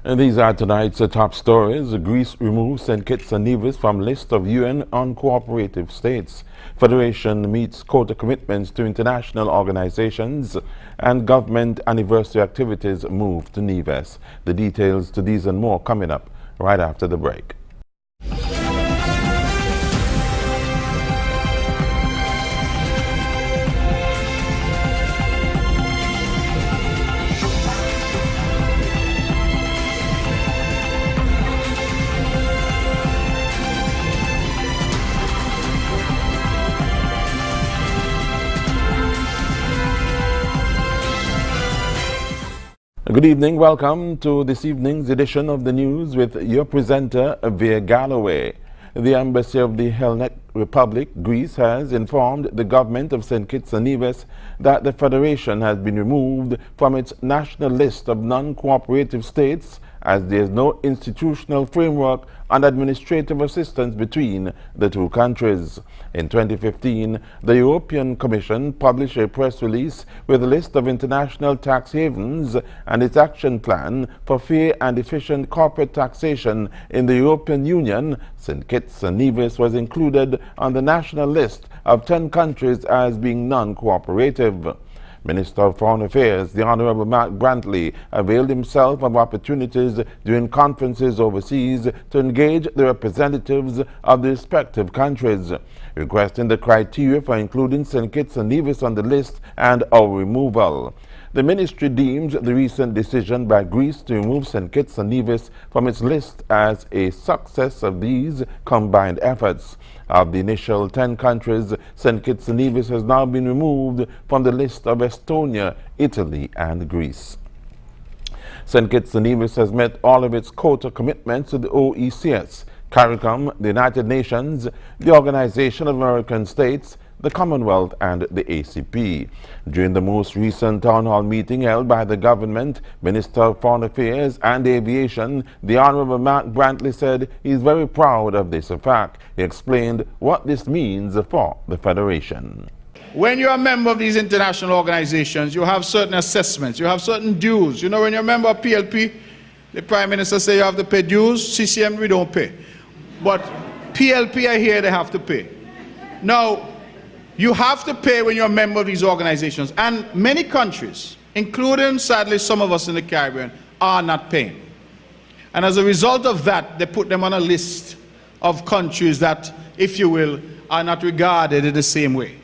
And these are tonight's top stories. Greece removes St. Kitts and Nevis from list of UN uncooperative states. Federation meets quota commitments to international organizations, and government anniversary activities move to Nevis. The details to these and more coming up right after the break. Good evening. Welcome to this evening's edition of the news with your presenter, Veer Galloway. The Embassy of the Hellenic Republic, Greece, has informed the government of St. Kitts and Nevis that the Federation has been removed from its national list of non-cooperative states, as there is no institutional framework and administrative assistance between the two countries. In 2015, the European Commission published a press release with a list of international tax havens and its action plan for fair and efficient corporate taxation in the European Union. St. Kitts and Nevis was included on the national list of 10 countries as being non-cooperative. Minister of Foreign Affairs, the Honorable Mark Brantley, availed himself of opportunities during conferences overseas to engage the representatives of the respective countries, requesting the criteria for including St. Kitts and Nevis on the list and our removal. The ministry deems the recent decision by Greece to remove St. Kitts and Nevis from its list as a success of these combined efforts. Of the initial 10 countries, St. Kitts and Nevis has now been removed from the list of Estonia, Italy, and Greece. St. Kitts and Nevis has met all of its quota commitments to the OECS, CARICOM, the United Nations, the Organization of American States, the Commonwealth, and the ACP. During the most recent town hall meeting held by the government, Minister of Foreign Affairs and Aviation, the Honorable Mark Brantley, said he is very proud of this fact. He explained what this means for the Federation. When you're a member of these international organizations, you have certain assessments, you have certain dues. You know, when you're a member of PLP, the Prime Minister says you have to pay dues. CCM, we don't pay. But PLP, I hear they have to pay. Now, you have to pay when you're a member of these organizations. And many countries, including, sadly, some of us in the Caribbean, are not paying. And as a result of that, they put them on a list of countries that, if you will, are not regarded in the same way.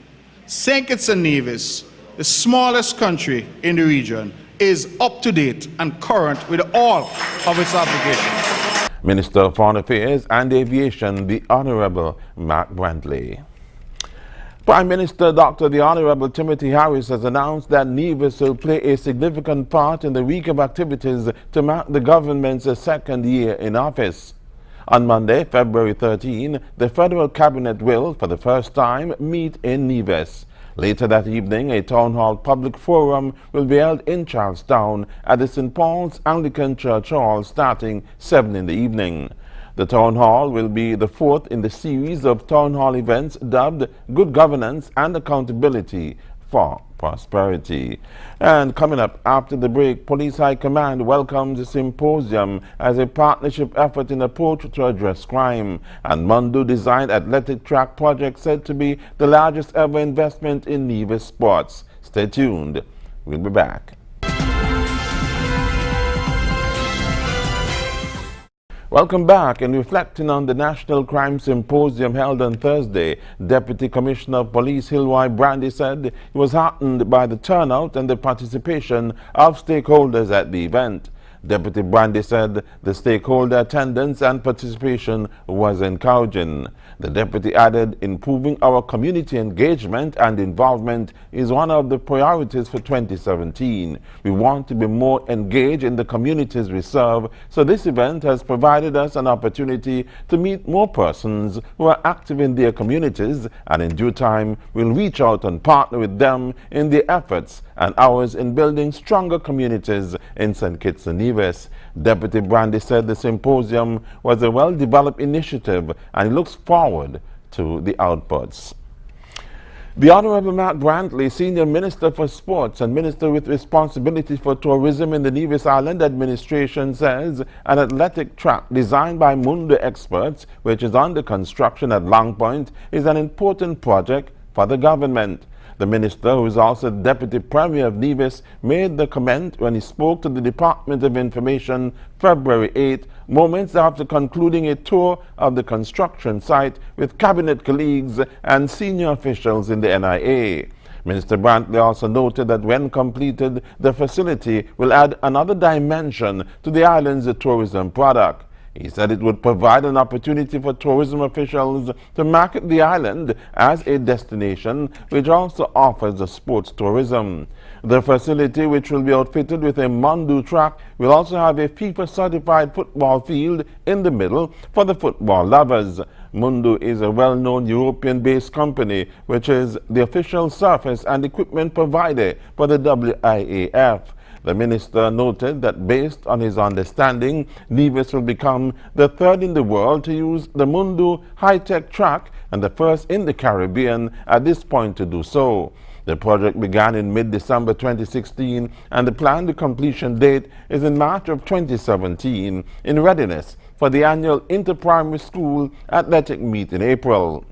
St. Kitts and Nevis, the smallest country in the region, is up to date and current with all of its obligations. Minister of Foreign Affairs and Aviation, the Honorable Mark Brantley. Prime Minister Dr. the Honorable Timothy Harris has announced that Nevis will play a significant part in the week of activities to mark the government's second year in office. On Monday, February 13, the Federal Cabinet will, for the first time, meet in Nevis. Later that evening, a town hall public forum will be held in Charlestown at the St. Paul's Anglican Church Hall starting 7 in the evening. The town hall will be the fourth in the series of town hall events dubbed Good Governance and Accountability for Prosperity. And coming up after the break, Police High Command welcomes the symposium as a partnership effort in approach to address crime. And Mondo designed athletic track project said to be the largest ever investment in Nevis sports. Stay tuned. We'll be back. Welcome back. And reflecting on the National Crime Symposium held on Thursday, Deputy Commissioner of Police Hilwy Brandy said he was heartened by the turnout and the participation of stakeholders at the event. Deputy Brandy said the stakeholder attendance and participation was encouraging. The deputy added, improving our community engagement and involvement is one of the priorities for 2017. We want to be more engaged in the communities we serve, so this event has provided us an opportunity to meet more persons who are active in their communities, and in due time we'll reach out and partner with them in their efforts and ours in building stronger communities in St. Kitts and Nevis. Deputy Brandy said the symposium was a well-developed initiative and he looks forward to the outputs. The Honorable Mark Brantley, Senior Minister for Sports and Minister with responsibility for tourism in the Nevis Island administration, says an athletic track designed by Mundo experts, which is under construction at Long Point, is an important project for the government. The minister, who is also Deputy Premier of Nevis, made the comment when he spoke to the Department of Information February 8, moments after concluding a tour of the construction site with cabinet colleagues and senior officials in the NIA. Minister Brantley also noted that when completed, the facility will add another dimension to the island's tourism product. He said it would provide an opportunity for tourism officials to market the island as a destination which also offers sports tourism. The facility, which will be outfitted with a Mundo track, will also have a FIFA-certified football field in the middle for the football lovers. Mundo is a well-known European-based company which is the official surface and equipment provider for the WIAF. The minister noted that based on his understanding, Nevis will become the third in the world to use the Mundo high-tech track and the first in the Caribbean at this point to do so. The project began in mid-December 2016 and the planned completion date is in March of 2017 in readiness for the annual inter-primary school athletic meet in April.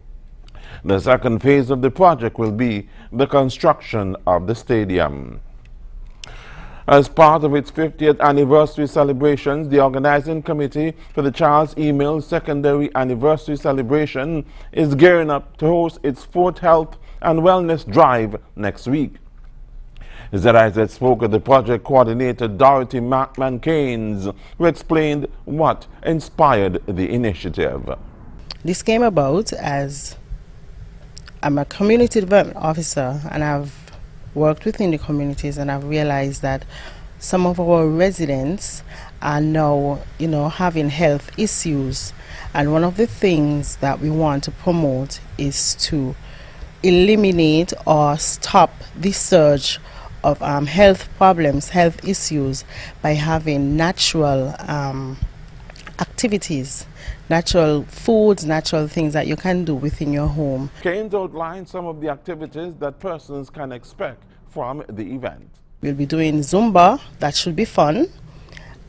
The second phase of the project will be the construction of the stadium. As part of its 50th anniversary celebrations, the organizing committee for the Charles E. Mills Secondary Anniversary Celebration is gearing up to host its 4th Health and Wellness Drive next week. ZIZ spoke with the project coordinator Dorothy McMahon-Keynes, who explained what inspired the initiative. This came about as I'm a community development officer and I've worked within the communities, and I've realized that some of our residents are now, having health issues, and one of the things that we want to promote is to eliminate or stop the surge of health problems, health issues, by having natural activities, natural foods, natural things that you can do within your home. Keynes outlined some of the activities that persons can expect from the event. We'll be doing Zumba, that should be fun,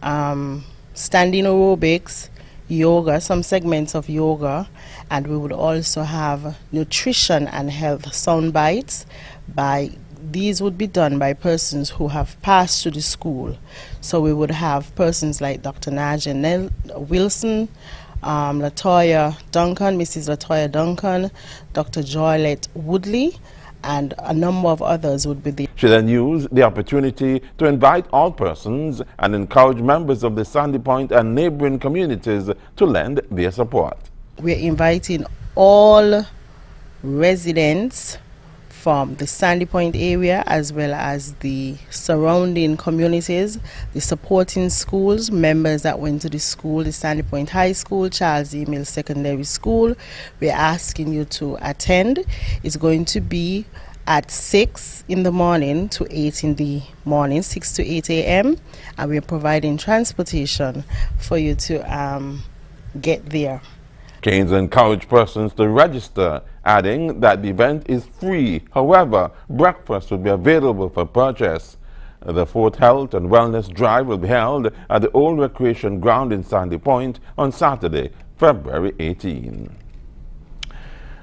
standing aerobics, yoga, some segments of yoga, and we would also have nutrition and health sound bites. These would be done by persons who have passed through the school. So we would have persons like Dr. Naja Wilson, Latoya Duncan, Mrs. Latoya Duncan, Dr. Joylette Woodley, and a number of others would be there. She then used the opportunity to invite all persons and encourage members of the Sandy Point and neighboring communities to lend their support. We're inviting all residents from the Sandy Point area as well as the surrounding communities, the supporting schools, members that went to the school, the Sandy Point High School, Charles E. Mills Secondary School. We're asking you to attend. It's going to be at 6 in the morning to 8 in the morning, 6 to 8 a.m. and we're providing transportation for you to get there. Keynes encouraged persons to register, adding that the event is free. However, breakfast will be available for purchase. The 4th Health and Wellness Drive will be held at the Old Recreation Ground in Sandy Point on Saturday, February 18.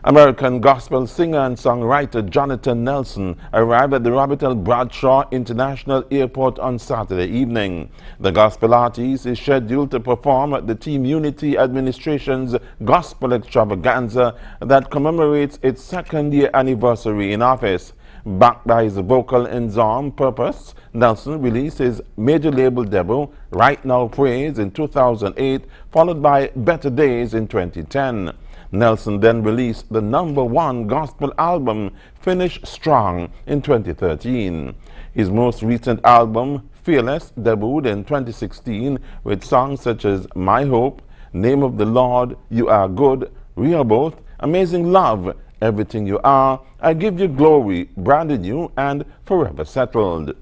American gospel singer and songwriter Jonathan Nelson arrived at the Robert L. Bradshaw International Airport on Saturday evening. The gospel artist is scheduled to perform at the Team Unity Administration's Gospel Extravaganza that commemorates its 2nd year anniversary in office. Backed by his vocal ensemble Purpose, Nelson released his major label debut, Right Now Praise, in 2008, followed by Better Days in 2010. Nelson then released the #1 gospel album, Finish Strong, in 2013. His most recent album, Fearless, debuted in 2016 with songs such as My Hope, Name of the Lord, You Are Good, Rehoboth, Amazing Love, Everything You Are, I Give You Glory, Branded New, and Forever Settled.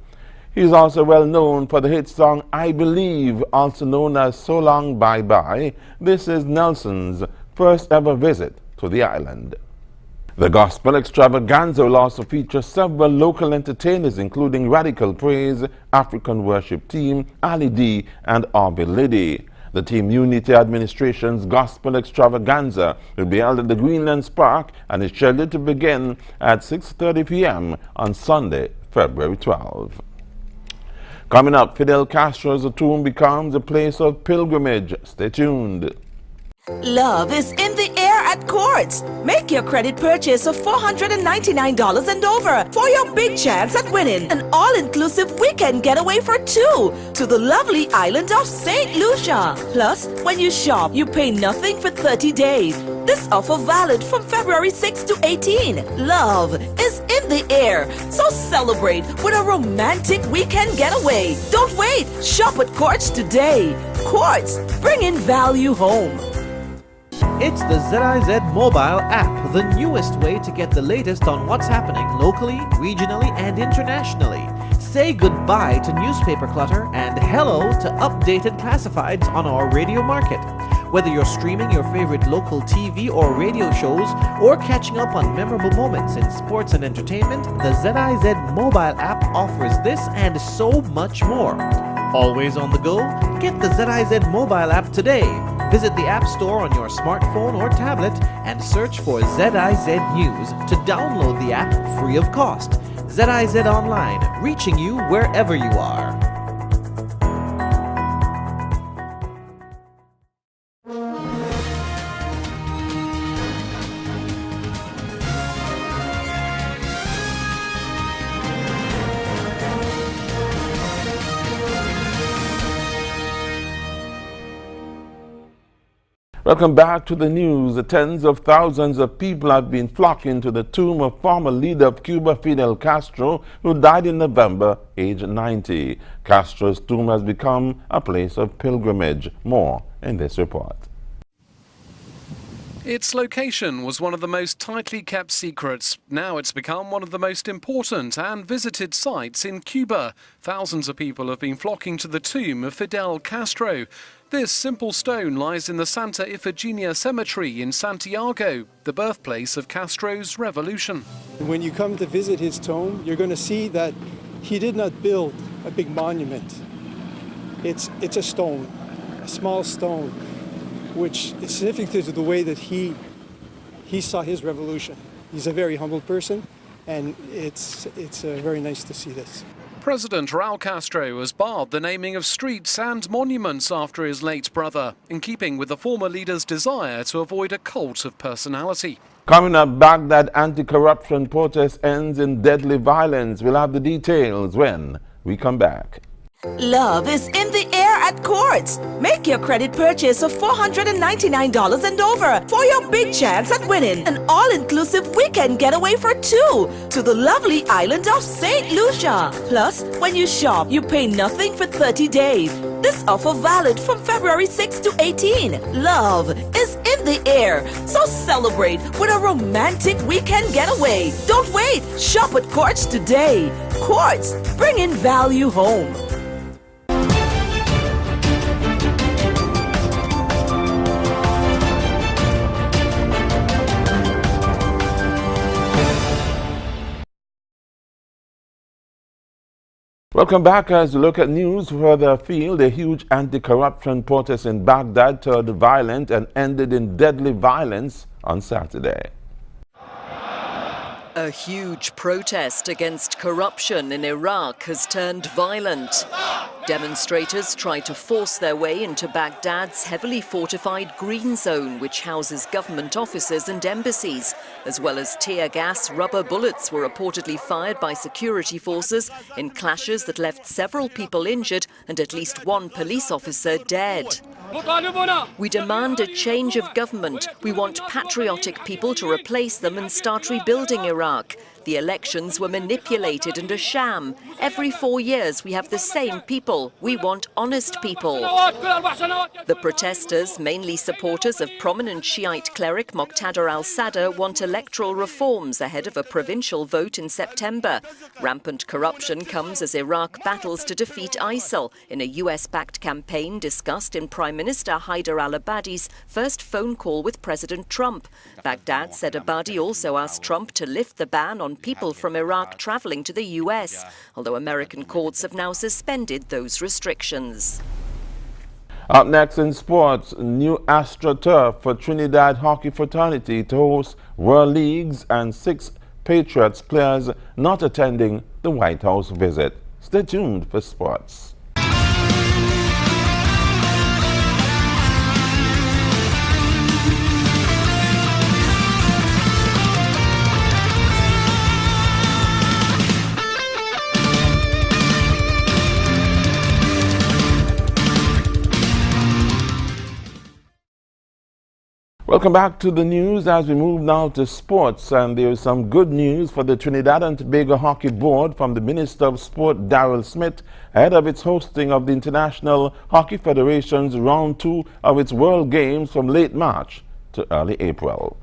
He is also well known for the hit song I Believe, also known as So Long Bye Bye. This is Nelson's first ever visit to the island. The Gospel Extravaganza will also feature several local entertainers, including Radical Praise, African Worship Team, Ali D, and Arby Liddy. The Team Unity Administration's Gospel Extravaganza will be held at the Greenlands Park and is scheduled to begin at 6:30 p.m. on Sunday, February 12. Coming up, Fidel Castro's tomb becomes a place of pilgrimage. Stay tuned. Love is in the air at Courts. Make your credit purchase of $499 and over for your big chance at winning an all-inclusive weekend getaway for two to the lovely island of St. Lucia. Plus, when you shop, you pay nothing for 30 days. This offer valid from February 6 to 18. Love is in the air, so celebrate with a romantic weekend getaway. Don't wait. Shop at Courts today. Courts, bringing value home. It's the ZIZ mobile app, the newest way to get the latest on what's happening locally, regionally, and internationally. Say goodbye to newspaper clutter and hello to updated classifieds on our radio market. Whether you're streaming your favorite local TV or radio shows or catching up on memorable moments in sports and entertainment, the ZIZ mobile app offers this and so much more. Always on the go? Get the ZIZ mobile app today. Visit the App Store on your smartphone or tablet and search for ZIZ News to download the app free of cost. ZIZ Online, reaching you wherever you are. Welcome back to the news. Tens of thousands of people have been flocking to the tomb of former leader of Cuba, Fidel Castro, who died in November, aged 90. Castro's tomb has become a place of pilgrimage. More in this report. Its location was one of the most tightly kept secrets. Now it's become one of the most important and visited sites in Cuba. Thousands of people have been flocking to the tomb of Fidel Castro. This simple stone lies in the Santa Ifigenia Cemetery in Santiago, the birthplace of Castro's revolution. When you come to visit his tomb, you're going to see that he did not build a big monument. It's a stone, a small stone, which is significant to the way that he saw his revolution. He's a very humble person, and it's very nice to see this. President Raul Castro has barred the naming of streets and monuments after his late brother, in keeping with the former leader's desire to avoid a cult of personality. Coming up, Baghdad anti-corruption protest ends in deadly violence. We'll have the details when we come back. Love is in the air at Courts. Make your credit purchase of $499 and over for your big chance at winning an all-inclusive weekend getaway for two to the lovely island of St. Lucia. Plus, when you shop, you pay nothing for 30 days. This offer valid from February 6 to 18. Love is in the air, so celebrate with a romantic weekend getaway. Don't wait. Shop at Courts today. Courts, bringing value home. Welcome back as we look at news further afield. A huge anti-corruption protest in Baghdad turned violent and ended in deadly violence on Saturday. A huge protest against corruption in Iraq has turned violent. Demonstrators tried to force their way into Baghdad's heavily fortified green zone, which houses government offices and embassies, as well as tear gas. Rubber bullets were reportedly fired by security forces in clashes that left several people injured and at least one police officer dead. We demand a change of government. We want patriotic people to replace them and start rebuilding Iraq. the elections were manipulated and a sham. Every 4 years we have the same people. We want honest people. The protesters, mainly supporters of prominent Shiite cleric Muqtada al-Sadr, want electoral reforms ahead of a provincial vote in September. Rampant corruption comes as Iraq battles to defeat ISIL in a US-backed campaign discussed in Prime Minister Haider al-Abadi's first phone call with President Trump. Baghdad said Abadi also asked Trump to lift the ban on people from Iraq traveling to the US, although American courts have now suspended those restrictions. Up next in sports, new AstroTurf for Trinidad hockey fraternity to host World Leagues and 6 Patriots players not attending the White House visit. Stay tuned for sports. Welcome back to the news as we move now to sports, and there is some good news for the Trinidad and Tobago Hockey Board from the Minister of Sport, Darrell Smith, ahead of its hosting of the International Hockey Federation's Round 2 of its World Games from late March to early April.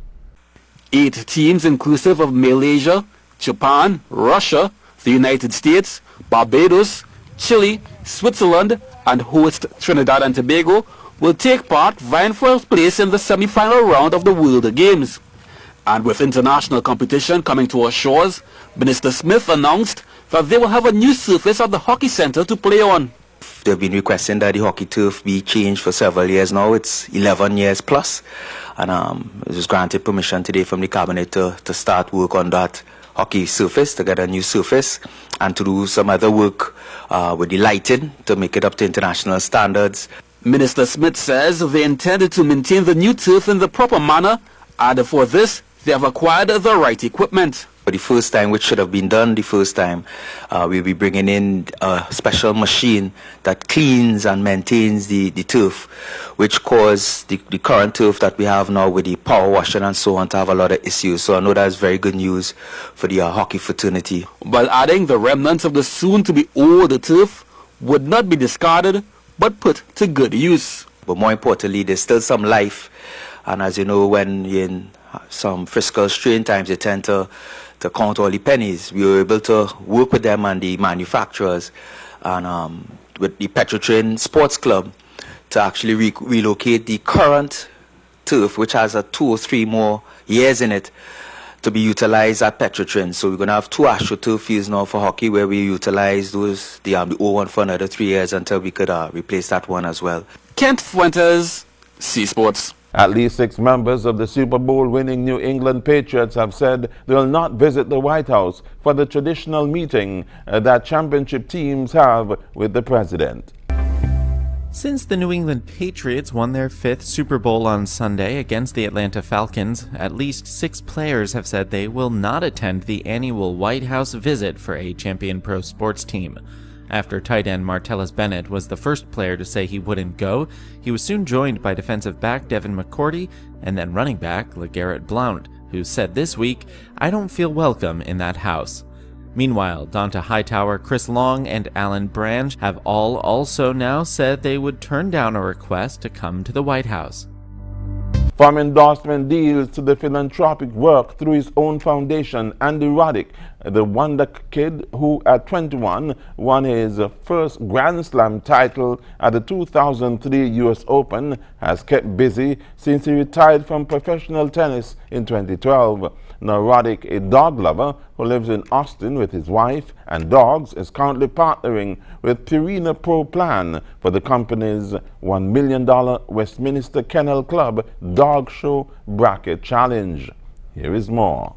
8 teams inclusive of Malaysia, Japan, Russia, the United States, Barbados, Chile, Switzerland, and host Trinidad and Tobago will take part vying for a place in the semi-final round of the World Games. And with international competition coming to our shores, Minister Smith announced that they will have a new surface at the hockey centre to play on. They've been requesting that the hockey turf be changed for several years now. It's 11 years plus. And it was granted permission today from the Cabinet to start work on that hockey surface, to get a new surface, and to do some other work with the lighting to make it up to international standards. Minister Smith says they intended to maintain the new turf in the proper manner, and for this they have acquired the right equipment. For the first time, which should have been done the first time, we'll be bringing in a special machine that cleans and maintains the turf, which caused the current turf that we have now with the power washing and so on to have a lot of issues. So I know that's very good news for the hockey fraternity. While adding the remnants of the soon-to-be old turf would not be discarded, but put to good use. But more importantly, there's still some life, and as you know, when you're in some fiscal strain times, you tend to count all the pennies. We were able to work with them and the manufacturers and with the Petrotrain Sports Club to actually relocate the current turf, which has 2 or 3 more years in it, to be utilized at Petrotrain. So we're going to have 2 AstroTurf fields now for hockey, where we utilize the old one for another 3 years until we could replace that one as well. Kent Fuentes, C Sports. At least 6 members of the Super Bowl winning New England Patriots have said they will not visit the White House for the traditional meeting that championship teams have with the president. Since the New England Patriots won their 5th Super Bowl on Sunday against the Atlanta Falcons, at least 6 players have said they will not attend the annual White House visit for a champion pro sports team. After tight end Martellus Bennett was the first player to say he wouldn't go, he was soon joined by defensive back Devin McCourty and then running back LeGarrette Blount, who said this week, "I don't feel welcome in that house." Meanwhile, Donta Hightower, Chris Long, and Alan Branch have all also now said they would turn down a request to come to the White House. From endorsement deals to the philanthropic work through his own foundation, Andy Roddick, the wonder kid who at 21 won his first Grand Slam title at the 2003 US Open, has kept busy since he retired from professional tennis in 2012. Now Roddick, a dog lover who lives in Austin with his wife and dogs, is currently partnering with Purina Pro Plan for the company's $1 million Westminster Kennel Club Dog Show Bracket Challenge. Here is more.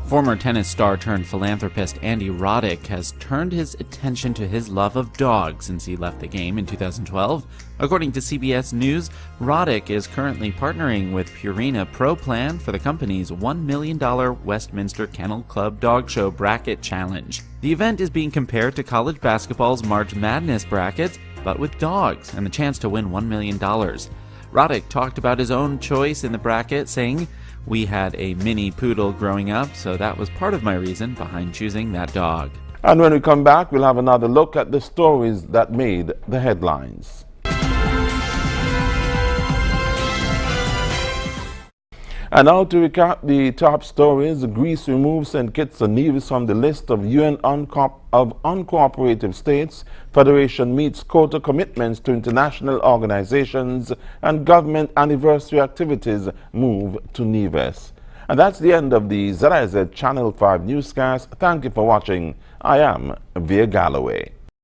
Former tennis star turned philanthropist Andy Roddick has turned his attention to his love of dogs since he left the game in 2012. According to CBS News, Roddick is currently partnering with Purina Pro Plan for the company's $1 million Westminster Kennel Club Dog Show Bracket Challenge. The event is being compared to college basketball's March Madness brackets, but with dogs and the chance to win $1 million. Roddick talked about his own choice in the bracket, saying, We had a mini poodle growing up, so that was part of my reason behind choosing that dog. And when we come back, we'll have another look at the stories that made the headlines. And now to recap the top stories, Greece removes St. Kitts and Nevis from the list of UN uncooperative states. Federation meets quota commitments to international organizations, and government anniversary activities move to Nevis. And that's the end of the ZIZ Channel 5 newscast. Thank you for watching. I am Veer Galloway.